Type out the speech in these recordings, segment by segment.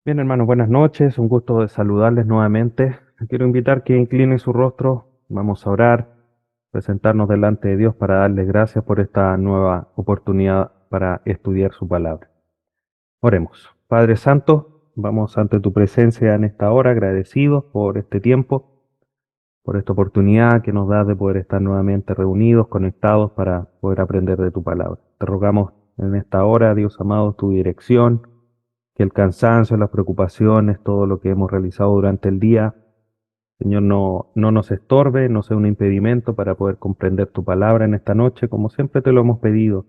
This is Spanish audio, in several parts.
Bien, hermanos, buenas noches. Un gusto de saludarles nuevamente. Quiero invitar que inclinen su rostro. Vamos a orar, presentarnos delante de Dios para darles gracias por esta nueva oportunidad para estudiar su palabra. Oremos. Padre Santo, vamos ante tu presencia en esta hora, agradecidos por este tiempo, por esta oportunidad que nos das de poder estar nuevamente reunidos, conectados para poder aprender de tu palabra. Te rogamos en esta hora, Dios amado, tu dirección, que el cansancio, las preocupaciones, todo lo que hemos realizado durante el día, Señor, no nos estorbe, no sea un impedimento para poder comprender tu palabra en esta noche, como siempre te lo hemos pedido.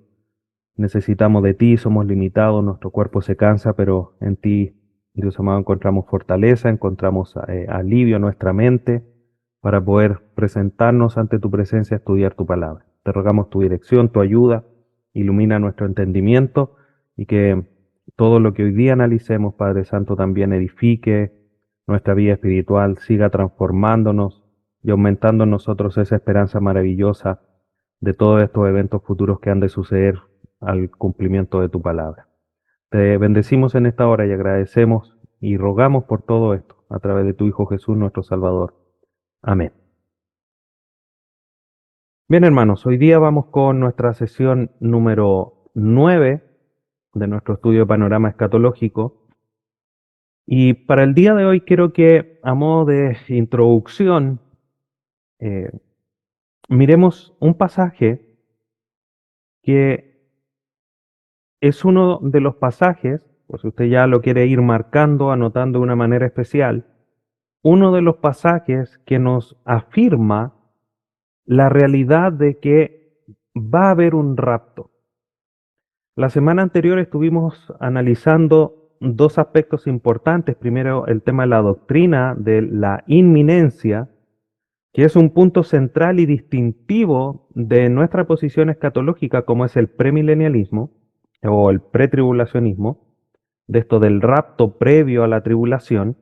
Necesitamos de ti, somos limitados, nuestro cuerpo se cansa, pero en ti, Dios amado, encontramos fortaleza, encontramos alivio a nuestra mente para poder presentarnos ante tu presencia a estudiar tu palabra. Te rogamos tu dirección, tu ayuda, ilumina nuestro entendimiento y que todo lo que hoy día analicemos, Padre Santo, también edifique nuestra vida espiritual, siga transformándonos y aumentando en nosotros esa esperanza maravillosa de todos estos eventos futuros que han de suceder al cumplimiento de tu palabra. Te bendecimos en esta hora y agradecemos y rogamos por todo esto a través de tu Hijo Jesús, nuestro Salvador. Amén. Bien, hermanos, hoy día vamos con nuestra sesión número 9 de nuestro estudio de panorama escatológico. Y para el día de hoy quiero que, a modo de introducción, eh, miremos un pasaje que es uno de los pasajes, por si usted ya lo quiere ir marcando, anotando de una manera especial, uno de los pasajes que nos afirma la realidad de que va a haber un rapto. La semana anterior estuvimos analizando dos aspectos importantes. Primero, el tema de la doctrina de la inminencia, que es un punto central y distintivo de nuestra posición escatológica, como es el premilenialismo o el pretribulacionismo, de esto del rapto previo a la tribulación.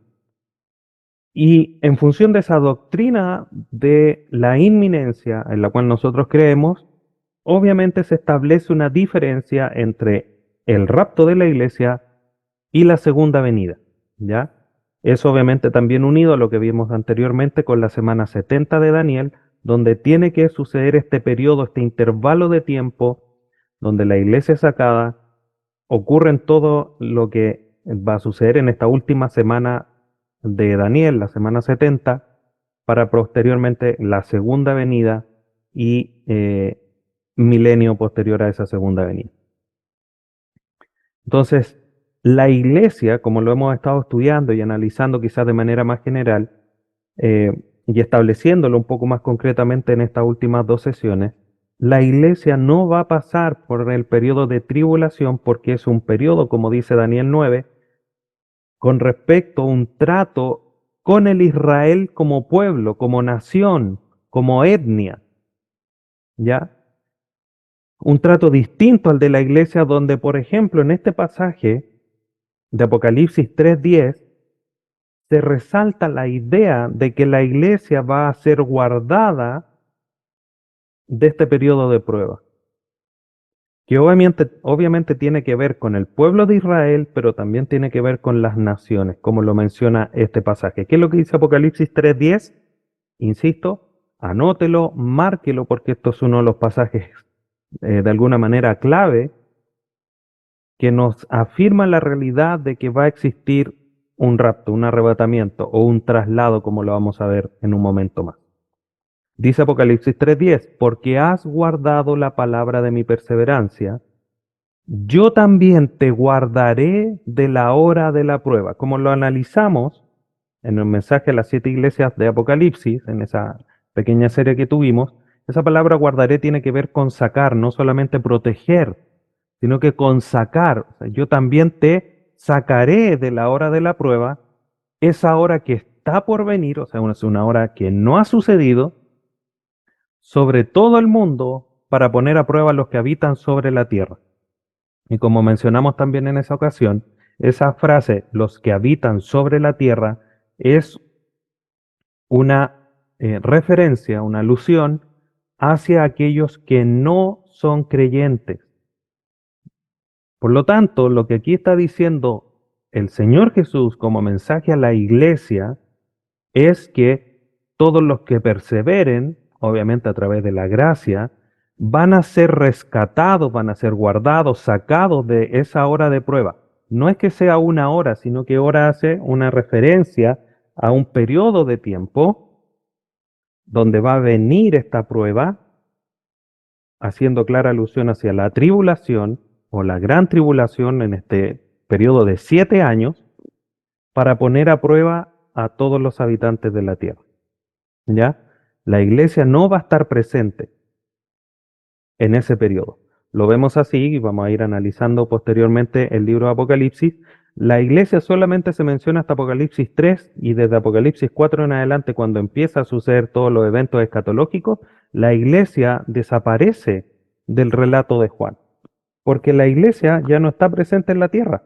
Y en función de esa doctrina de la inminencia en la cual nosotros creemos, obviamente se establece una diferencia entre el rapto de la iglesia y la segunda venida, ¿ya? Es obviamente también unido a lo que vimos anteriormente con la semana 70 de Daniel, donde tiene que suceder este periodo, este intervalo de tiempo, donde la iglesia es sacada, ocurre en todo lo que va a suceder en esta última semana de Daniel, la semana 70, para posteriormente la segunda venida y milenio posterior a esa segunda venida. Entonces, la iglesia, como lo hemos estado estudiando y analizando quizás de manera más general, eh, y estableciéndolo un poco más concretamente en estas últimas dos sesiones, la iglesia no va a pasar por el periodo de tribulación porque es un periodo, como dice Daniel 9, con respecto a un trato con el Israel como pueblo, como nación, como etnia, ¿ya? Un trato distinto al de la iglesia donde, por ejemplo, en este pasaje de Apocalipsis 3:10, se resalta la idea de que la iglesia va a ser guardada de este periodo de prueba, que obviamente tiene que ver con el pueblo de Israel, pero también tiene que ver con las naciones, como lo menciona este pasaje. ¿Qué es lo que dice Apocalipsis 3:10? Insisto, anótelo, márquelo, porque esto es uno de los pasajes de alguna manera clave que nos afirma la realidad de que va a existir un rapto, un arrebatamiento o un traslado, como lo vamos a ver en un momento más. Dice Apocalipsis 3:10, porque has guardado la palabra de mi perseverancia, yo también te guardaré de la hora de la prueba. Como lo analizamos en el mensaje a las 7 iglesias de Apocalipsis, en esa pequeña serie que tuvimos, esa palabra guardaré tiene que ver con sacar, no solamente proteger, sino que con sacar. O sea, yo también te sacaré de la hora de la prueba, esa hora que está por venir, o sea, es una hora que no ha sucedido, sobre todo el mundo para poner a prueba a los que habitan sobre la tierra. Y como mencionamos también en esa ocasión, esa frase, los que habitan sobre la tierra, es una referencia, una alusión hacia aquellos que no son creyentes. Por lo tanto, lo que aquí está diciendo el Señor Jesús como mensaje a la iglesia es que todos los que perseveren, obviamente a través de la gracia, van a ser rescatados, van a ser guardados, sacados de esa hora de prueba. No es que sea una hora, sino que hora hace una referencia a un periodo de tiempo donde va a venir esta prueba, haciendo clara alusión hacia la tribulación o la gran tribulación en este periodo de 7 años, para poner a prueba a todos los habitantes de la tierra. ¿Ya? La iglesia no va a estar presente en ese periodo. Lo vemos así y vamos a ir analizando posteriormente el libro de Apocalipsis. La iglesia solamente se menciona hasta Apocalipsis 3 y desde Apocalipsis 4 en adelante, cuando empieza a suceder todos los eventos escatológicos, la iglesia desaparece del relato de Juan, porque la iglesia ya no está presente en la tierra,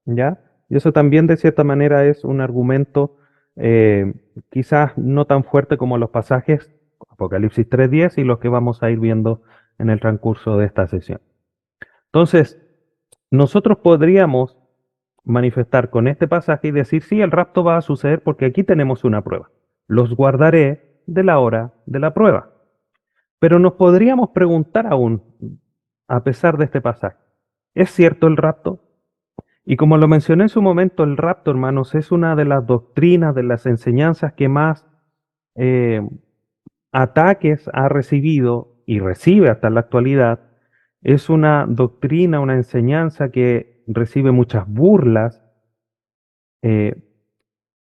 ¿ya? Y eso también de cierta manera es un argumento eh, quizás no tan fuerte como los pasajes Apocalipsis 3:10 y los que vamos a ir viendo en el transcurso de esta sesión. Entonces, nosotros podríamos manifestar con este pasaje y decir, sí, el rapto va a suceder porque aquí tenemos una prueba. Los guardaré de la hora de la prueba. Pero nos podríamos preguntar aún, a pesar de este pasaje, ¿es cierto el rapto? Y como lo mencioné en su momento, el rapto, hermanos, es una de las doctrinas, de las enseñanzas que más eh, ataques ha recibido y recibe hasta la actualidad. Es una doctrina, una enseñanza que recibe muchas burlas, eh,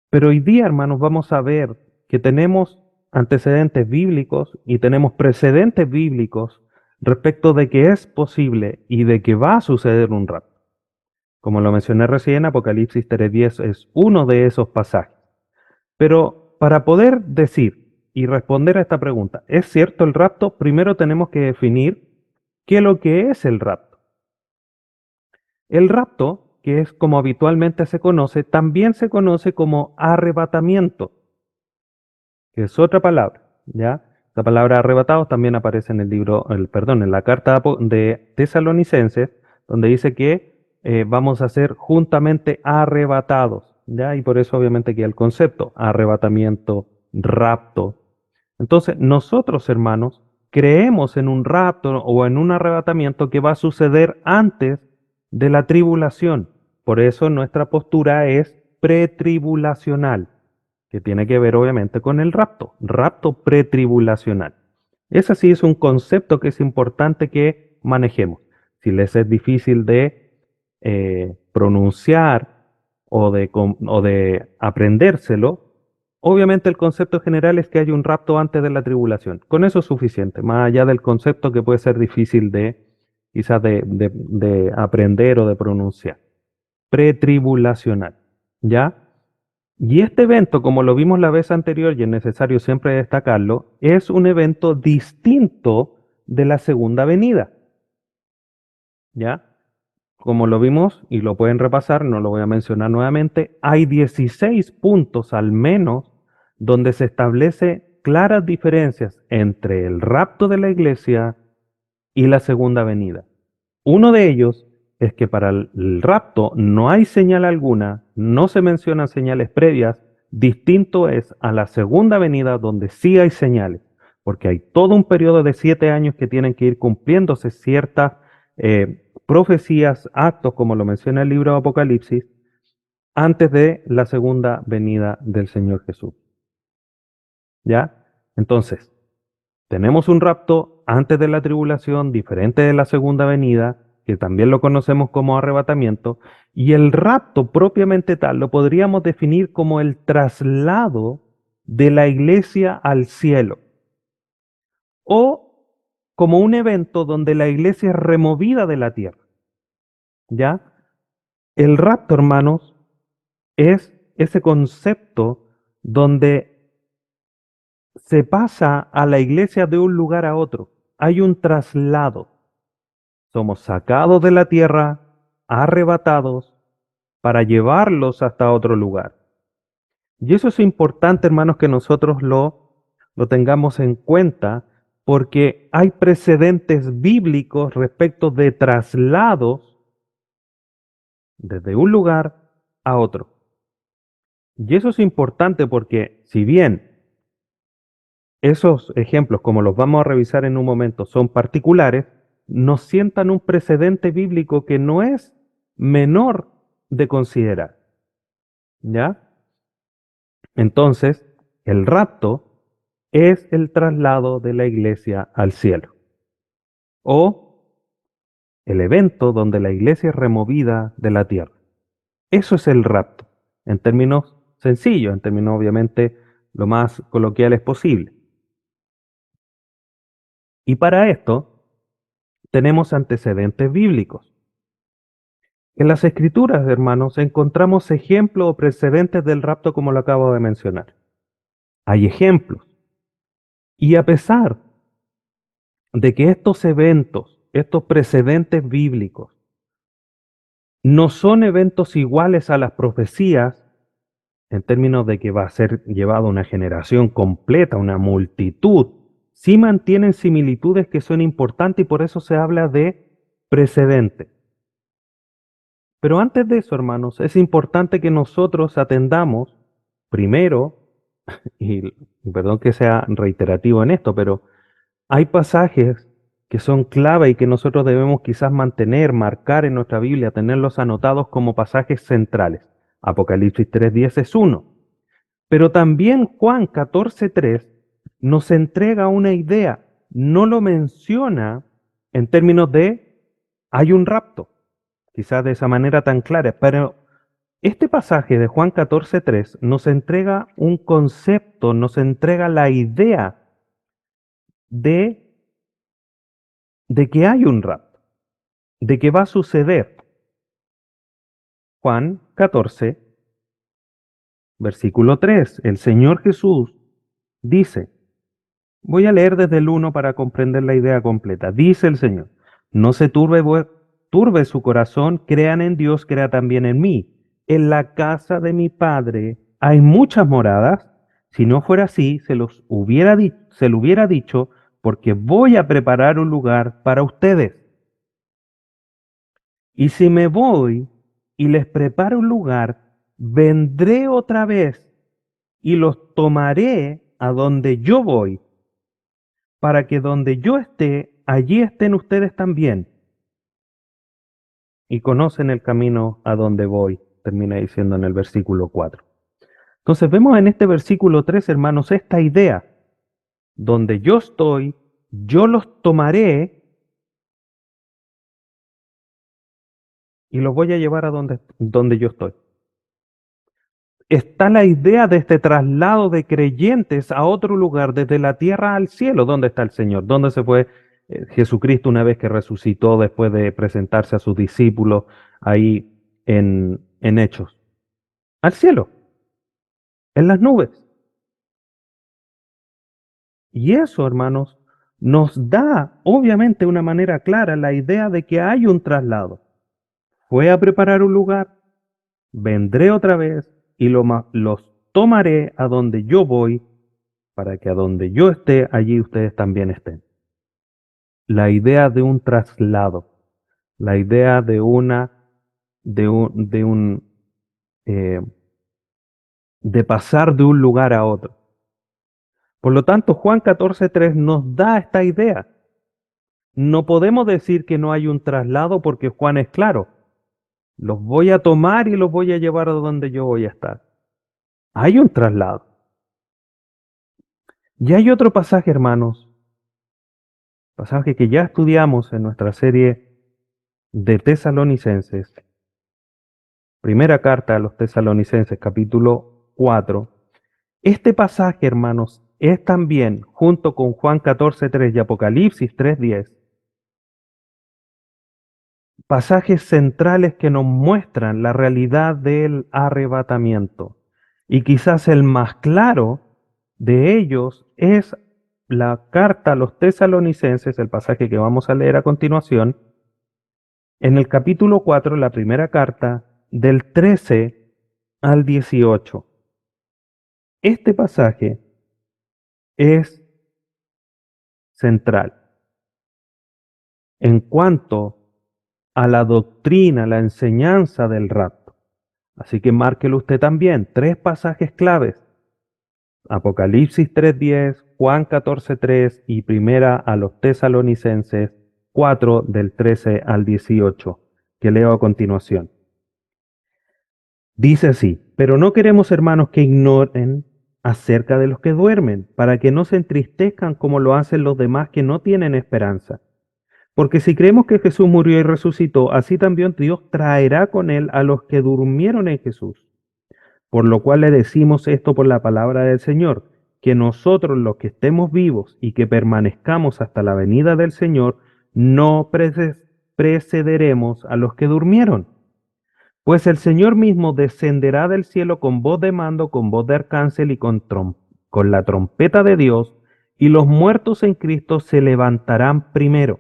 pero hoy día, hermanos, vamos a ver que tenemos antecedentes bíblicos y tenemos precedentes bíblicos respecto de que es posible y de que va a suceder un rapto. Como lo mencioné recién, Apocalipsis 3:10 es uno de esos pasajes. Pero para poder decir y responder a esta pregunta, ¿es cierto el rapto? Primero tenemos que definir qué es lo que es el rapto. El rapto, que es como habitualmente se conoce, también se conoce como arrebatamiento, que es otra palabra, ¿ya? La palabra arrebatados también aparece en el libro, perdón, en la carta de Tesalonicenses, donde dice que vamos a ser juntamente arrebatados, ¿ya? Y por eso obviamente que el concepto, arrebatamiento, rapto. Entonces, nosotros, hermanos, creemos en un rapto o en un arrebatamiento que va a suceder antes de la tribulación. Por eso nuestra postura es pretribulacional, que tiene que ver obviamente con el rapto pretribulacional. Ese sí es un concepto que es importante que manejemos. Si les es difícil de pronunciar o de aprendérselo, obviamente el concepto general es que hay un rapto antes de la tribulación. Con eso es suficiente, más allá del concepto que puede ser difícil de quizás de aprender o de pronunciar. Pretribulacional, ¿ya? Y este evento, como lo vimos la vez anterior, y es necesario siempre destacarlo, es un evento distinto de la segunda venida. ¿Ya? Como lo vimos y lo pueden repasar, no lo voy a mencionar nuevamente, hay 16 puntos al menos donde se establece claras diferencias entre el rapto de la iglesia y la segunda venida. Uno de ellos es que para el rapto no hay señal alguna, no se mencionan señales previas, distinto es a la segunda venida donde sí hay señales, porque hay todo un periodo de 7 años que tienen que ir cumpliéndose ciertas profecías, actos, como lo menciona el libro de Apocalipsis, antes de la segunda venida del Señor Jesús. ¿Ya? Entonces, tenemos un rapto antes de la tribulación, diferente de la segunda venida, que también lo conocemos como arrebatamiento, y el rapto propiamente tal lo podríamos definir como el traslado de la iglesia al cielo, o como un evento donde la iglesia es removida de la tierra. ¿Ya? El rapto, hermanos, es ese concepto donde se pasa a la iglesia de un lugar a otro. Hay un traslado. Somos sacados de la tierra, arrebatados, para llevarlos hasta otro lugar. Y eso es importante, hermanos, que nosotros lo tengamos en cuenta, porque hay precedentes bíblicos respecto de traslados desde un lugar a otro. Y eso es importante porque si bien esos ejemplos, como los vamos a revisar en un momento, son particulares, nos sientan un precedente bíblico que no es menor de considerar. ¿Ya? Entonces, el rapto es el traslado de la iglesia al cielo, o el evento donde la iglesia es removida de la tierra. Eso es el rapto, en términos sencillos, en términos obviamente lo más coloquiales posible. Y para esto tenemos antecedentes bíblicos. En las escrituras, hermanos, encontramos ejemplos o precedentes del rapto como lo acabo de mencionar. Hay ejemplos. Y a pesar de que estos eventos, estos precedentes bíblicos, no son eventos iguales a las profecías, en términos de que va a ser llevado una generación completa, una multitud, sí mantienen similitudes que son importantes y por eso se habla de precedente. Pero antes de eso, hermanos, es importante que nosotros atendamos primero, y perdón que sea reiterativo en esto, pero hay pasajes que son clave y que nosotros debemos quizás mantener, marcar en nuestra Biblia, tenerlos anotados como pasajes centrales. Apocalipsis 3:10 es uno. Pero también Juan 14:3 nos entrega una idea, no lo menciona en términos de hay un rapto, quizás de esa manera tan clara, pero este pasaje de Juan 14:3 nos entrega un concepto, nos entrega la idea de, de que hay un rapto, de que va a suceder. Juan 14, versículo 3, el Señor Jesús dice, voy a leer desde el 1 para comprender la idea completa. Dice el Señor, no se turbe su corazón, crean en Dios, crea también en mí. En la casa de mi Padre hay muchas moradas. Si no fuera así, se lo hubiera dicho, porque voy a preparar un lugar para ustedes. Y si me voy y les preparo un lugar, vendré otra vez y los tomaré a donde yo voy, para que donde yo esté, allí estén ustedes también. Y conocen el camino a donde voy, termina diciendo en el versículo 4. Entonces vemos en este versículo 3, hermanos, esta idea. Donde yo estoy, yo los tomaré y los voy a llevar a donde yo estoy. Está la idea de este traslado de creyentes a otro lugar, desde la tierra al cielo. ¿Dónde está el Señor? ¿Dónde se fue Jesucristo una vez que resucitó después de presentarse a sus discípulos ahí en Hechos? Al cielo, en las nubes. Y eso, hermanos, nos da obviamente de una manera clara la idea de que hay un traslado. Fue a preparar un lugar, vendré otra vez y los tomaré a donde yo voy, para que a donde yo esté, allí ustedes también estén. La idea de un traslado, la idea de un, eh, de pasar de un lugar a otro. Por lo tanto, Juan 14:3 nos da esta idea. No podemos decir que no hay un traslado porque Juan es claro. Los voy a tomar y los voy a llevar a donde yo voy a estar. Hay un traslado. Y hay otro pasaje, hermanos, pasaje que ya estudiamos en nuestra serie de Tesalonicenses, primera carta a los Tesalonicenses, capítulo 4. Este pasaje, hermanos, es también, junto con Juan 14:3 y Apocalipsis 3:10, pasajes centrales que nos muestran la realidad del arrebatamiento. Y quizás el más claro de ellos es la carta a los tesalonicenses, el pasaje que vamos a leer a continuación, en el capítulo 4, la primera carta, del 13 al 18. Este pasaje es central en cuanto a la doctrina, la enseñanza del rapto. Así que márquelo usted también. Tres pasajes claves. Apocalipsis 3:10, Juan 14:3 y Primera a los Tesalonicenses 4 del 13 al 18, que leo a continuación. Dice así, pero no queremos, hermanos, que ignoren acerca de los que duermen, para que no se entristezcan como lo hacen los demás que no tienen esperanza. Porque si creemos que Jesús murió y resucitó, así también Dios traerá con él a los que durmieron en Jesús. Por lo cual le decimos esto por la palabra del Señor, que nosotros los que estemos vivos y que permanezcamos hasta la venida del Señor, no precederemos a los que durmieron. Pues el Señor mismo descenderá del cielo con voz de mando, con voz de arcángel y con la trompeta de Dios, y los muertos en Cristo se levantarán primero.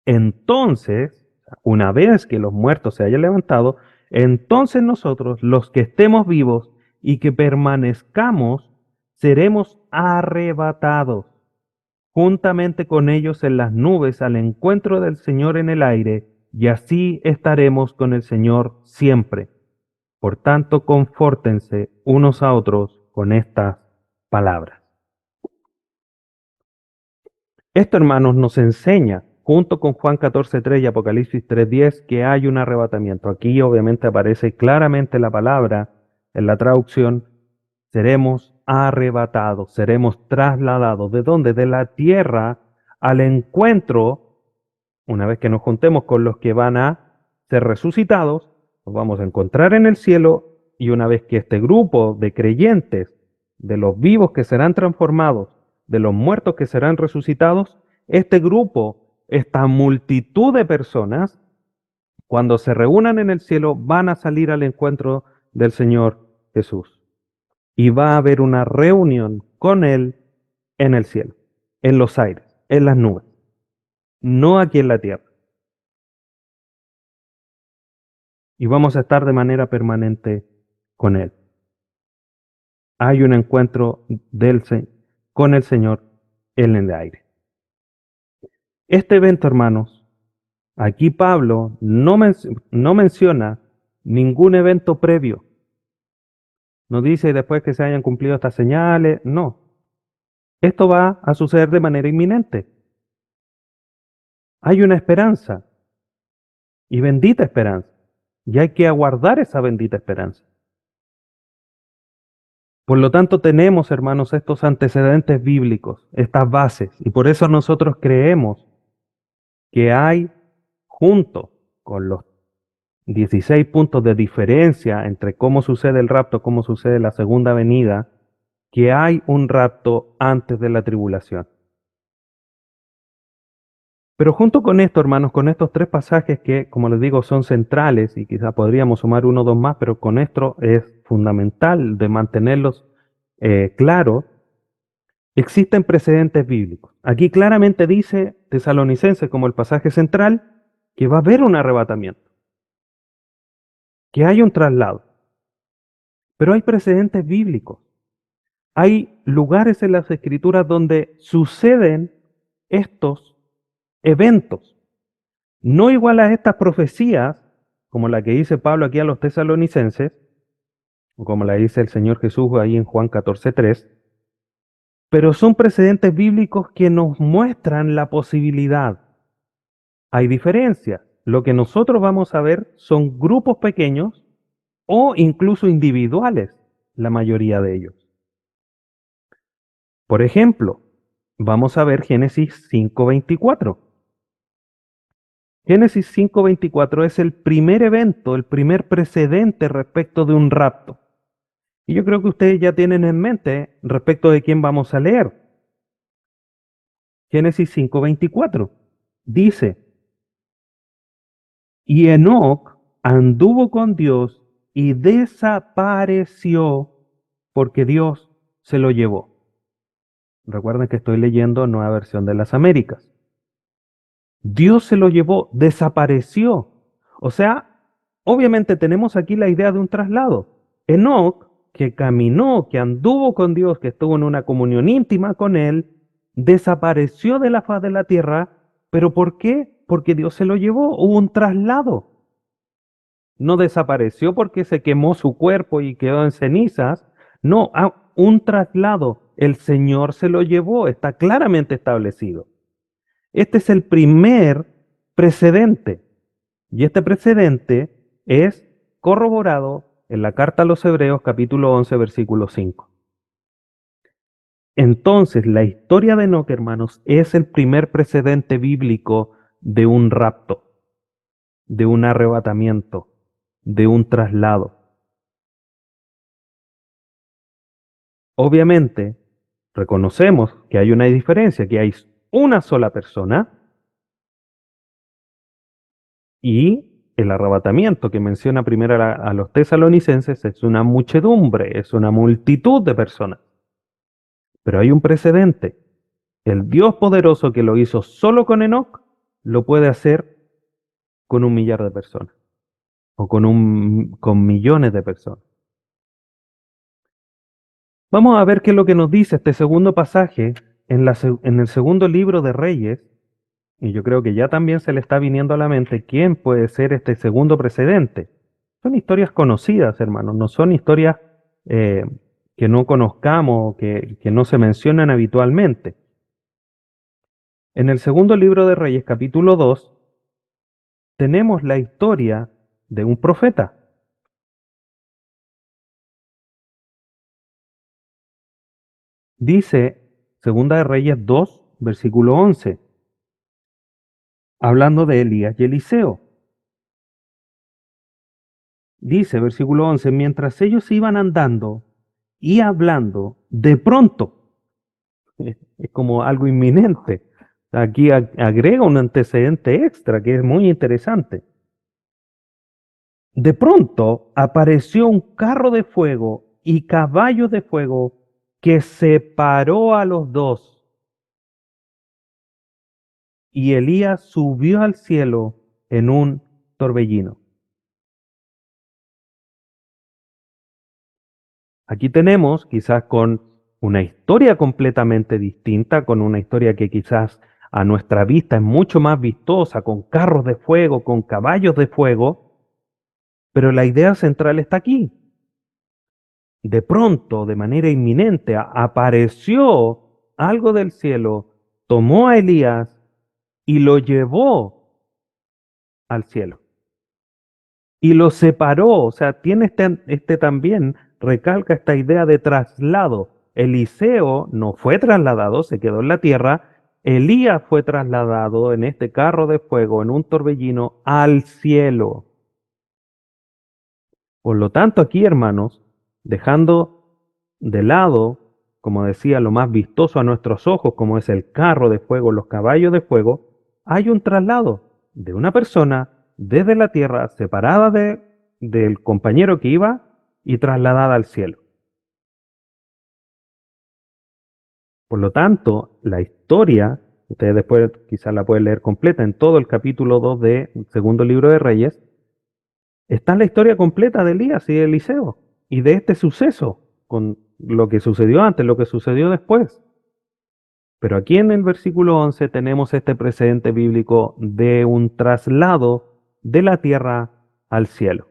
Entonces, una vez que los muertos se hayan levantado, entonces nosotros, los que estemos vivos y que permanezcamos, seremos arrebatados juntamente con ellos en las nubes al encuentro del Señor en el aire, y así estaremos con el Señor siempre. Por tanto, confórtense unos a otros con estas palabras. Esto, hermanos, nos enseña, junto con Juan 14:3 y Apocalipsis 3:10, que hay un arrebatamiento. Aquí obviamente aparece claramente la palabra en la traducción, seremos arrebatados, seremos trasladados. ¿De dónde? De la tierra al encuentro, una vez que nos juntemos con los que van a ser resucitados, nos vamos a encontrar en el cielo, y una vez que este grupo de creyentes, de los vivos que serán transformados, de los muertos que serán resucitados, este grupo, esta multitud de personas, cuando se reúnan en el cielo, van a salir al encuentro del Señor Jesús. Y va a haber una reunión con Él en el cielo, en los aires, en las nubes, no aquí en la tierra. Y vamos a estar de manera permanente con Él. Hay un encuentro con el Señor en el aire. Este evento, hermanos, aquí Pablo no menciona ningún evento previo. No dice después que se hayan cumplido estas señales, no. Esto va a suceder de manera inminente. Hay una esperanza, y bendita esperanza, y hay que aguardar esa bendita esperanza. Por lo tanto, tenemos, hermanos, estos antecedentes bíblicos, estas bases, y por eso nosotros creemos que hay, junto con los 16 puntos de diferencia entre cómo sucede el rapto, cómo sucede la segunda venida, que hay un rapto antes de la tribulación. Pero junto con esto, hermanos, con estos tres pasajes que, como les digo, son centrales, y quizá podríamos sumar uno o dos más, pero con esto es fundamental de mantenerlos claros, existen precedentes bíblicos. Aquí claramente dice Tesalonicenses, como el pasaje central, que va a haber un arrebatamiento, que hay un traslado. Pero hay precedentes bíblicos. Hay lugares en las Escrituras donde suceden estos eventos. No igual a estas profecías, como la que dice Pablo aquí a los tesalonicenses, o como la dice el Señor Jesús ahí en Juan 14:3, pero son precedentes bíblicos que nos muestran la posibilidad. Hay diferencias. Lo que nosotros vamos a ver son grupos pequeños o incluso individuales, la mayoría de ellos. Por ejemplo, vamos a ver Génesis 5:24. Génesis 5:24 es el primer evento, el primer precedente respecto de un rapto. Y yo creo que ustedes ya tienen en mente respecto de quién vamos a leer. Génesis 5:24 dice, y Enoc anduvo con Dios y desapareció porque Dios se lo llevó. Recuerden que estoy leyendo Nueva Versión de las Américas. Dios se lo llevó, desapareció. O sea, obviamente tenemos aquí la idea de un traslado. Enoc, que caminó, que anduvo con Dios, que estuvo en una comunión íntima con Él, desapareció de la faz de la tierra. ¿Pero por qué? Porque Dios se lo llevó, hubo un traslado. No desapareció porque se quemó su cuerpo y quedó en cenizas. No, un traslado. El Señor se lo llevó, está claramente establecido. Este es el primer precedente. Y este precedente es corroborado en la carta a los Hebreos capítulo 11 versículo 5. Entonces, la historia de Enoc, hermanos, es el primer precedente bíblico de un rapto, de un arrebatamiento, de un traslado. Obviamente, reconocemos que hay una diferencia, que hay una sola persona y el arrebatamiento que menciona primero a los tesalonicenses es una muchedumbre, es una multitud de personas. Pero hay un precedente. El Dios poderoso que lo hizo solo con Enoc, lo puede hacer con 1 millar de personas o con millones de personas. Vamos a ver qué es lo que nos dice este segundo pasaje en el segundo libro de Reyes, y yo creo que ya también se le está viniendo a la mente quién puede ser este segundo precedente. Son historias conocidas, hermanos, no son historias eh, que no conozcamos, que no se mencionan habitualmente. En el segundo libro de Reyes, capítulo 2, tenemos la historia de un profeta. Dice Segunda de Reyes 2, versículo 11, hablando de Elías y Eliseo. Dice, versículo 11, mientras ellos iban andando y hablando, de pronto, es como algo inminente. Aquí agrega un antecedente extra que es muy interesante. De pronto apareció un carro de fuego y caballos de fuego que separó a los dos. Y Elías subió al cielo en un torbellino. Aquí tenemos quizás con una historia completamente distinta, con una historia que quizás a nuestra vista es mucho más vistosa, con carros de fuego, con caballos de fuego, pero la idea central está aquí. De pronto, de manera inminente, apareció algo del cielo, tomó a Elías y lo llevó al cielo. Y lo separó, o sea, tiene este también, recalca esta idea de traslado. Eliseo no fue trasladado, se quedó en la tierra. Elías fue trasladado en este carro de fuego, en un torbellino, al cielo. Por lo tanto, aquí, hermanos, dejando de lado, como decía, lo más vistoso a nuestros ojos, como es el carro de fuego, los caballos de fuego, hay un traslado de una persona desde la tierra, separada del compañero que iba y trasladada al cielo. Por lo tanto, la historia, ustedes después quizás la pueden leer completa en todo el capítulo 2 del segundo libro de Reyes, está la historia completa de Elías y de Eliseo y de este suceso, con lo que sucedió antes, lo que sucedió después. Pero aquí en el versículo 11 tenemos este precedente bíblico de un traslado de la tierra al cielo.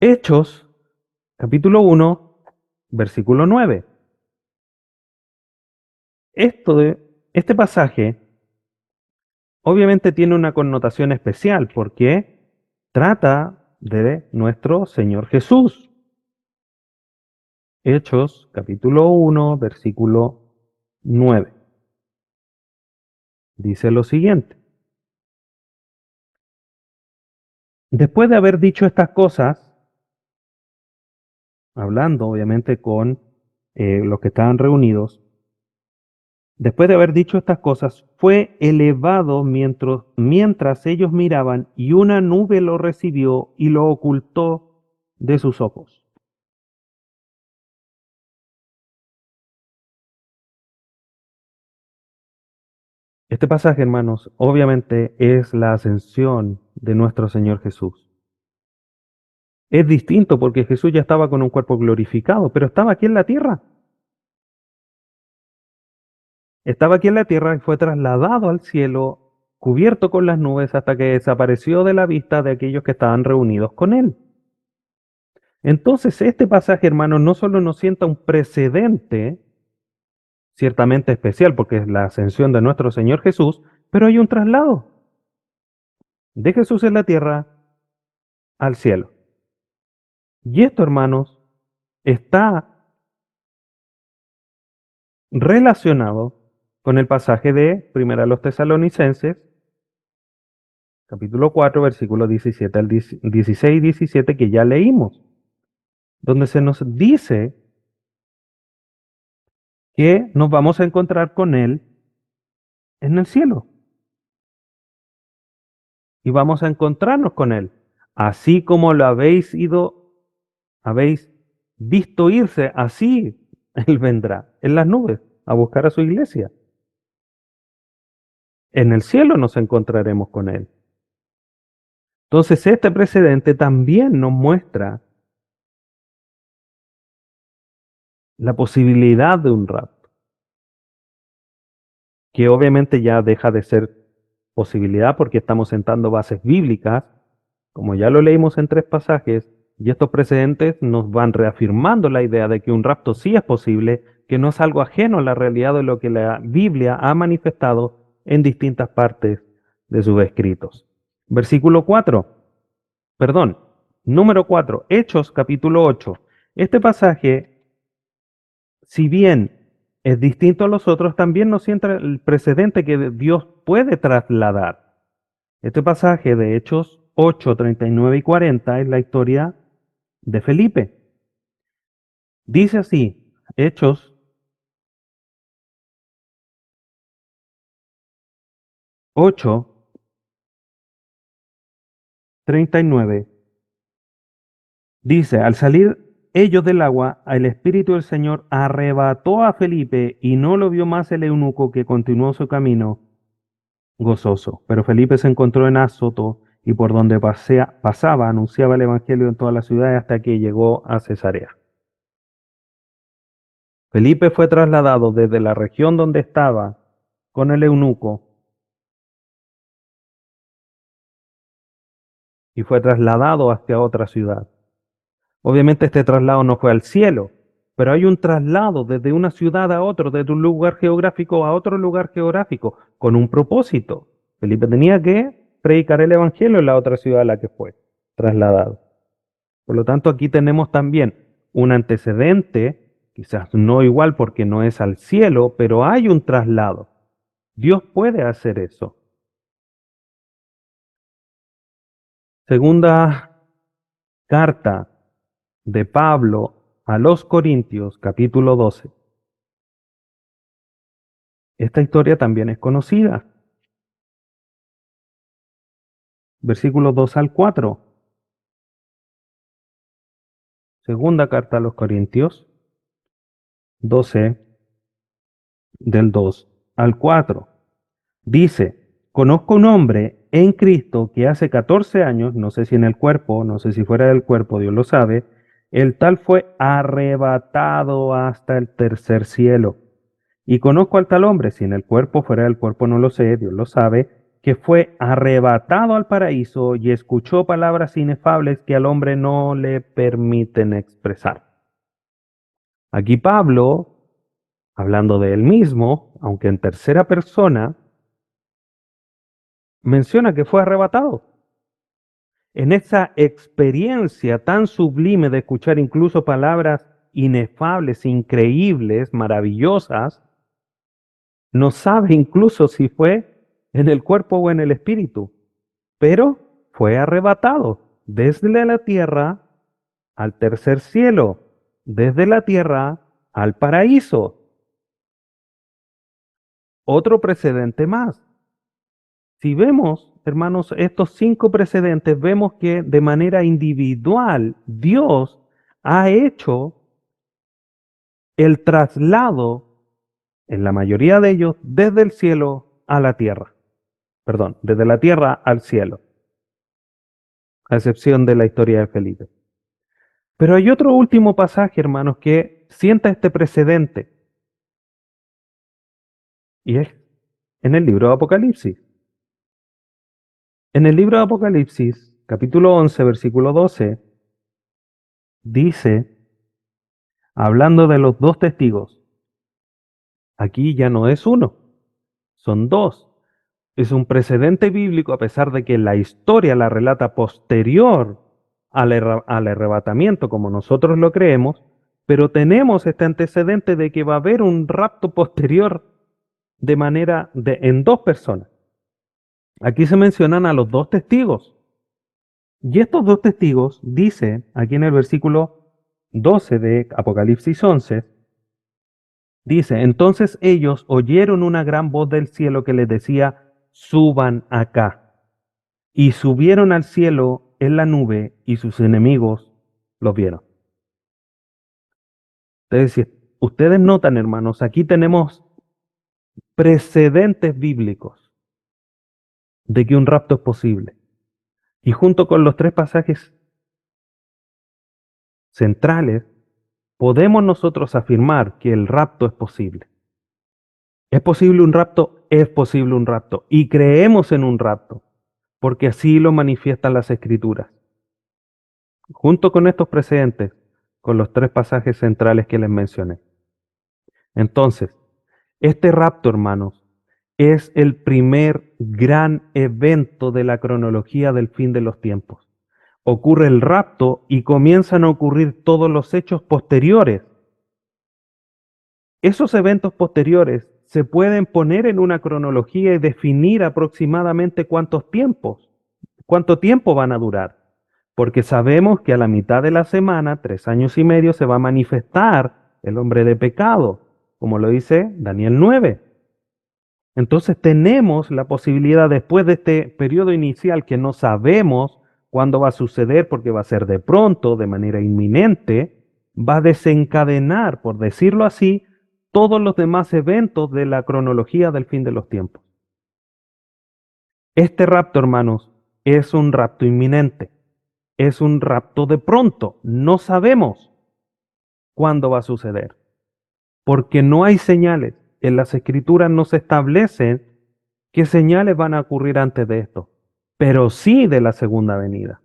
Hechos, capítulo 1, versículo 9. Este pasaje obviamente tiene una connotación especial porque trata de nuestro Señor Jesús. Hechos, capítulo 1, versículo 9. Dice lo siguiente. Después de haber dicho estas cosas, hablando obviamente con los que estaban reunidos, después de haber dicho estas cosas, fue elevado mientras ellos miraban y una nube lo recibió y lo ocultó de sus ojos. Este pasaje, hermanos, obviamente es la ascensión de nuestro Señor Jesús. Es distinto porque Jesús ya estaba con un cuerpo glorificado, pero estaba aquí en la tierra. Estaba aquí en la tierra y fue trasladado al cielo cubierto con las nubes hasta que desapareció de la vista de aquellos que estaban reunidos con él. Entonces, este pasaje, hermanos, no solo nos sienta un precedente ciertamente especial, porque es la ascensión de nuestro Señor Jesús, pero hay un traslado de Jesús en la tierra al cielo. Y esto, hermanos, está relacionado con el pasaje de Primera a los Tesalonicenses, capítulo 4, versículos 17 al 16 y 17, que ya leímos, donde se nos dice que nos vamos a encontrar con Él en el cielo y vamos a encontrarnos con Él, así como lo habéis visto irse, así Él vendrá en las nubes a buscar a su iglesia. En el cielo nos encontraremos con Él. Entonces este precedente también nos muestra la posibilidad de un rapto, que obviamente ya deja de ser posibilidad porque estamos sentando bases bíblicas, como ya lo leímos en 3 pasajes, y estos precedentes nos van reafirmando la idea de que un rapto sí es posible, que no es algo ajeno a la realidad de lo que la Biblia ha manifestado en distintas partes de sus escritos. Versículo 4, perdón, número 4, Hechos capítulo 8. Este pasaje, si bien es distinto a los otros, también nos sienta el precedente que Dios puede trasladar. Este pasaje de Hechos 8, 39 y 40 es la historia de Felipe. Dice así, Hechos 8, 39. Dice, al salir ellos del agua, el Espíritu del Señor arrebató a Felipe y no lo vio más el eunuco, que continuó su camino gozoso. Pero Felipe se encontró en Azoto y por donde pasaba anunciaba el Evangelio en todas las ciudades hasta que llegó a Cesarea. Felipe fue trasladado desde la región donde estaba con el eunuco y fue trasladado hacia otra ciudad. Obviamente este traslado no fue al cielo, pero hay un traslado desde una ciudad a otro, desde un lugar geográfico a otro lugar geográfico, con un propósito. Felipe tenía que predicar el Evangelio en la otra ciudad a la que fue trasladado. Por lo tanto, aquí tenemos también un antecedente, quizás no igual porque no es al cielo, pero hay un traslado. Dios puede hacer eso. Segunda carta de Pablo a los Corintios, capítulo 12. Esta historia también es conocida. Versículos 2 al 4. Segunda carta a los Corintios 12, del 2 al 4. Dice, conozco un hombre en Cristo que hace 14 años, no sé si en el cuerpo, no sé si fuera del cuerpo, Dios lo sabe, el tal fue arrebatado hasta el tercer cielo. Y conozco al tal hombre, si en el cuerpo, fuera del cuerpo, no lo sé, Dios lo sabe, que fue arrebatado al paraíso y escuchó palabras inefables que al hombre no le permiten expresar. Aquí Pablo, hablando de él mismo, aunque en tercera persona, menciona que fue arrebatado. En esa experiencia tan sublime de escuchar incluso palabras inefables, increíbles, maravillosas, no sabe incluso si fue en el cuerpo o en el espíritu, pero fue arrebatado desde la tierra al tercer cielo, desde la tierra al paraíso. Otro precedente más. Si vemos, hermanos, estos 5 precedentes, vemos que de manera individual Dios ha hecho el traslado, en la mayoría de ellos, desde el cielo a la tierra. Perdón, desde la tierra al cielo, a excepción de la historia de Felipe. Pero hay otro último pasaje, hermanos, que sienta este precedente, y es en el libro de Apocalipsis. En el libro de Apocalipsis, capítulo 11, versículo 12, dice, hablando de los dos testigos, aquí ya no es uno, son dos. Es un precedente bíblico a pesar de que la historia la relata posterior al arrebatamiento, como nosotros lo creemos, pero tenemos este antecedente de que va a haber un rapto posterior en dos personas. Aquí se mencionan a los dos testigos. Y estos dos testigos, dice aquí en el versículo 12 de Apocalipsis 11, dice, entonces ellos oyeron una gran voz del cielo que les decía, suban acá. Y subieron al cielo en la nube y sus enemigos los vieron. Entonces, si ustedes notan, hermanos, aquí tenemos precedentes bíblicos de que un rapto es posible. Y junto con los tres pasajes centrales, podemos nosotros afirmar que el rapto es posible. ¿Es posible un rapto? Es posible un rapto. Y creemos en un rapto, porque así lo manifiestan las Escrituras. Junto con estos precedentes, con los tres pasajes centrales que les mencioné. Entonces, este rapto, hermanos, es el primer gran evento de la cronología del fin de los tiempos. Ocurre el rapto y comienzan a ocurrir todos los hechos posteriores. Esos eventos posteriores se pueden poner en una cronología y definir aproximadamente cuánto tiempo van a durar. Porque sabemos que a la mitad de la semana, 3 años y medio, se va a manifestar el hombre de pecado, como lo dice Daniel 9. Entonces tenemos la posibilidad después de este periodo inicial que no sabemos cuándo va a suceder porque va a ser de pronto, de manera inminente, va a desencadenar, por decirlo así, todos los demás eventos de la cronología del fin de los tiempos. Este rapto, hermanos, es un rapto inminente, es un rapto de pronto, no sabemos cuándo va a suceder, porque no hay señales. En las escrituras no se establecen qué señales van a ocurrir antes de esto, pero sí de la segunda venida.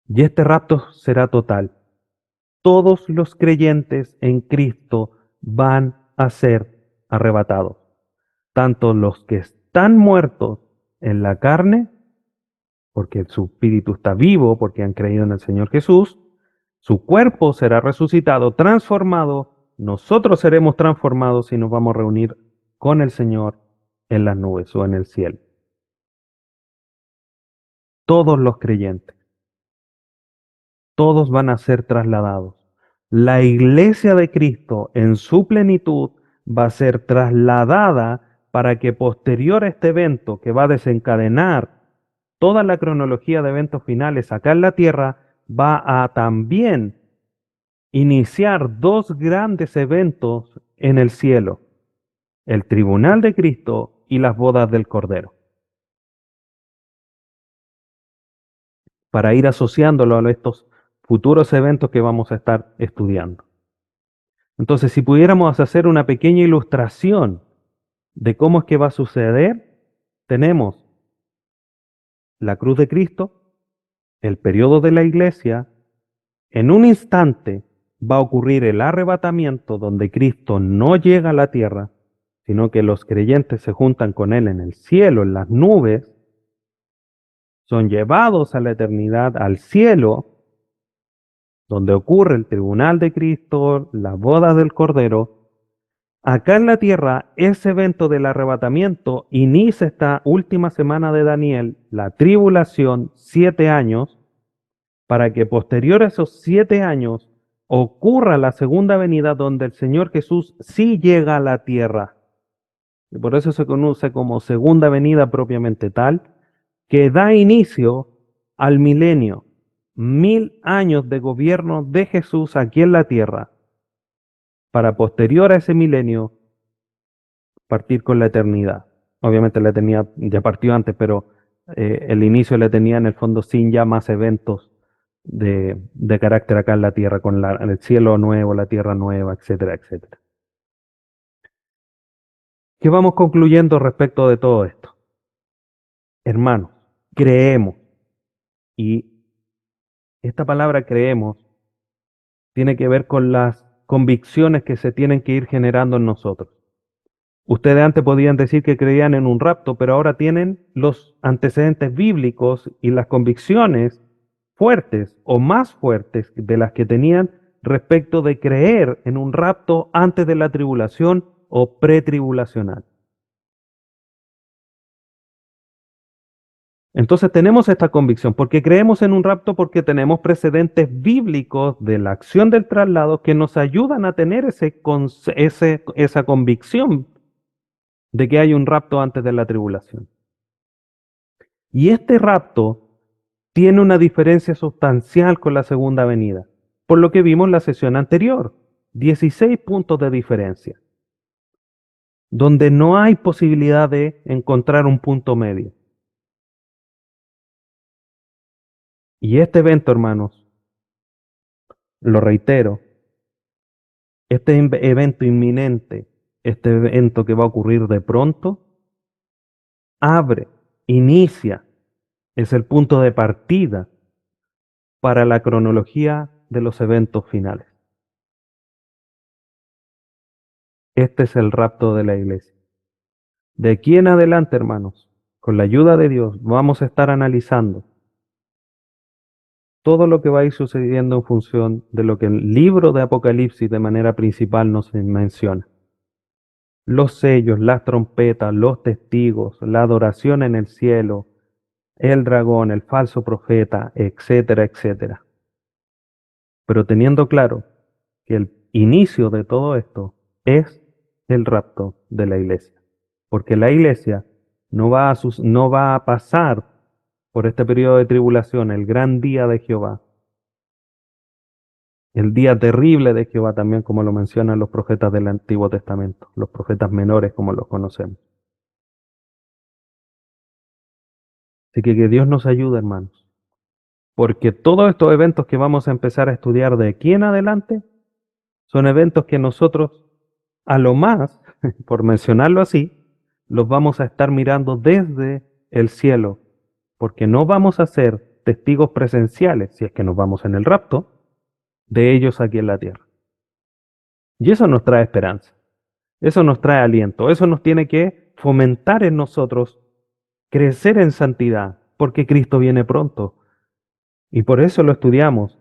Y este rapto será total. Todos los creyentes en Cristo van a ser arrebatados, tanto los que están muertos en la carne, porque su espíritu está vivo, porque han creído en el Señor Jesús, su cuerpo será resucitado, transformado, nosotros seremos transformados y nos vamos a reunir con el Señor en las nubes o en el cielo. Todos los creyentes, todos van a ser trasladados. La iglesia de Cristo en su plenitud va a ser trasladada para que posterior a este evento que va a desencadenar toda la cronología de eventos finales acá en la tierra, va a también iniciar dos grandes eventos en el cielo, el tribunal de Cristo y las bodas del Cordero, para ir asociándolo a estos futuros eventos que vamos a estar estudiando. Entonces, si pudiéramos hacer una pequeña ilustración de cómo es que va a suceder, tenemos la cruz de Cristo, el periodo de la iglesia, en un instante va a ocurrir el arrebatamiento donde Cristo no llega a la tierra, sino que los creyentes se juntan con Él en el cielo, en las nubes, son llevados a la eternidad, al cielo, donde ocurre el tribunal de Cristo, la boda del Cordero. Acá en la tierra, ese evento del arrebatamiento inicia esta última semana de Daniel, la tribulación, 7 años, para que posterior a esos 7 años ocurra la segunda venida donde el Señor Jesús sí llega a la tierra. Y por eso se conoce como segunda venida propiamente tal, que da inicio al milenio, 1000 años de gobierno de Jesús aquí en la tierra, para posterior a ese milenio partir con la eternidad. Obviamente la eternidad ya partió antes, pero el inicio la tenía en el fondo sin ya más eventos de carácter acá en la tierra, con el cielo nuevo, la tierra nueva, etcétera, etcétera. ¿Qué vamos concluyendo respecto de todo esto? Hermanos, creemos. Y esta palabra creemos tiene que ver con las convicciones que se tienen que ir generando en nosotros. Ustedes antes podían decir que creían en un rapto, pero ahora tienen los antecedentes bíblicos y las convicciones fuertes o más fuertes de las que tenían respecto de creer en un rapto antes de la tribulación o pretribulacional. Entonces tenemos esta convicción, porque creemos en un rapto, porque tenemos precedentes bíblicos de la acción del traslado que nos ayudan a tener esa convicción de que hay un rapto antes de la tribulación. Y este rapto tiene una diferencia sustancial con la segunda venida, por lo que vimos en la sesión anterior, 16 puntos de diferencia, donde no hay posibilidad de encontrar un punto medio. Y este evento, hermanos, lo reitero, este evento inminente, este evento que va a ocurrir de pronto, abre, inicia, es el punto de partida para la cronología de los eventos finales. Este es el rapto de la iglesia. De aquí en adelante, hermanos, con la ayuda de Dios, vamos a estar analizando todo lo que va a ir sucediendo en función de lo que el libro de Apocalipsis de manera principal nos menciona. Los sellos, las trompetas, los testigos, la adoración en el cielo, el dragón, el falso profeta, etcétera, etcétera. Pero teniendo claro que el inicio de todo esto es el rapto de la iglesia. Porque la iglesia no va a pasar por este periodo de tribulación, el gran día de Jehová, el día terrible de Jehová también, como lo mencionan los profetas del Antiguo Testamento, los profetas menores como los conocemos. Así que Dios nos ayude, hermanos, porque todos estos eventos que vamos a empezar a estudiar de aquí en adelante son eventos que nosotros, a lo más, por mencionarlo así, los vamos a estar mirando desde el cielo, porque no vamos a ser testigos presenciales, si es que nos vamos en el rapto, de ellos aquí en la tierra. Y eso nos trae esperanza, eso nos trae aliento, eso nos tiene que fomentar en nosotros crecer en santidad, porque Cristo viene pronto. Y por eso lo estudiamos.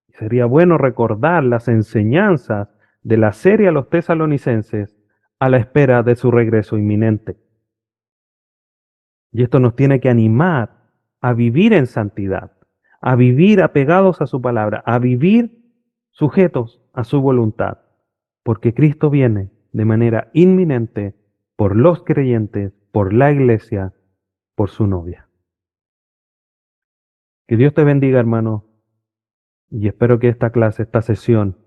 Sería bueno recordar las enseñanzas de la serie a los tesalonicenses a la espera de su regreso inminente. Y esto nos tiene que animar a vivir en santidad, a vivir apegados a su palabra, a vivir sujetos a su voluntad, porque Cristo viene de manera inminente por los creyentes, por la iglesia, por su novia. Que Dios te bendiga, hermano, y espero que esta clase, esta sesión,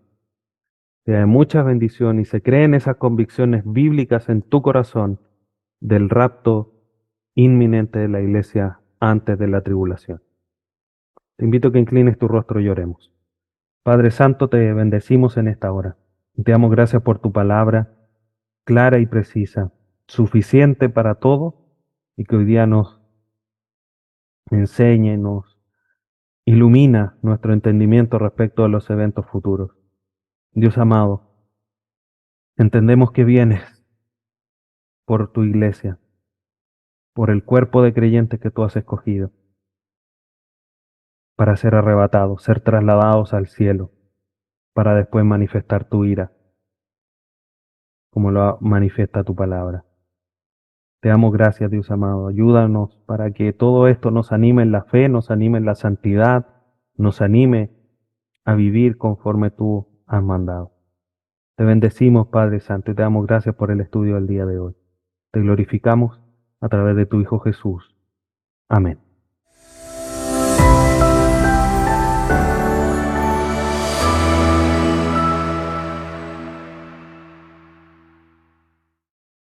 sea de mucha bendición y se creen esas convicciones bíblicas en tu corazón del rapto inminente de la iglesia antes de la tribulación. Te invito a que inclines tu rostro y oremos. Padre Santo, te bendecimos en esta hora. Te damos gracias por tu palabra, clara y precisa, suficiente para todo, y que hoy día nos enseñe, nos ilumina nuestro entendimiento respecto a los eventos futuros. Dios amado, entendemos que vienes por tu iglesia, por el cuerpo de creyentes que tú has escogido, para ser arrebatados, ser trasladados al cielo, para después manifestar tu ira, como lo manifiesta tu palabra. Te damos gracias, Dios amado. Ayúdanos para que todo esto nos anime en la fe, nos anime en la santidad, nos anime a vivir conforme tú has mandado. Te bendecimos, Padre Santo, y te damos gracias por el estudio del día de hoy. Te glorificamos a través de tu Hijo Jesús. Amén.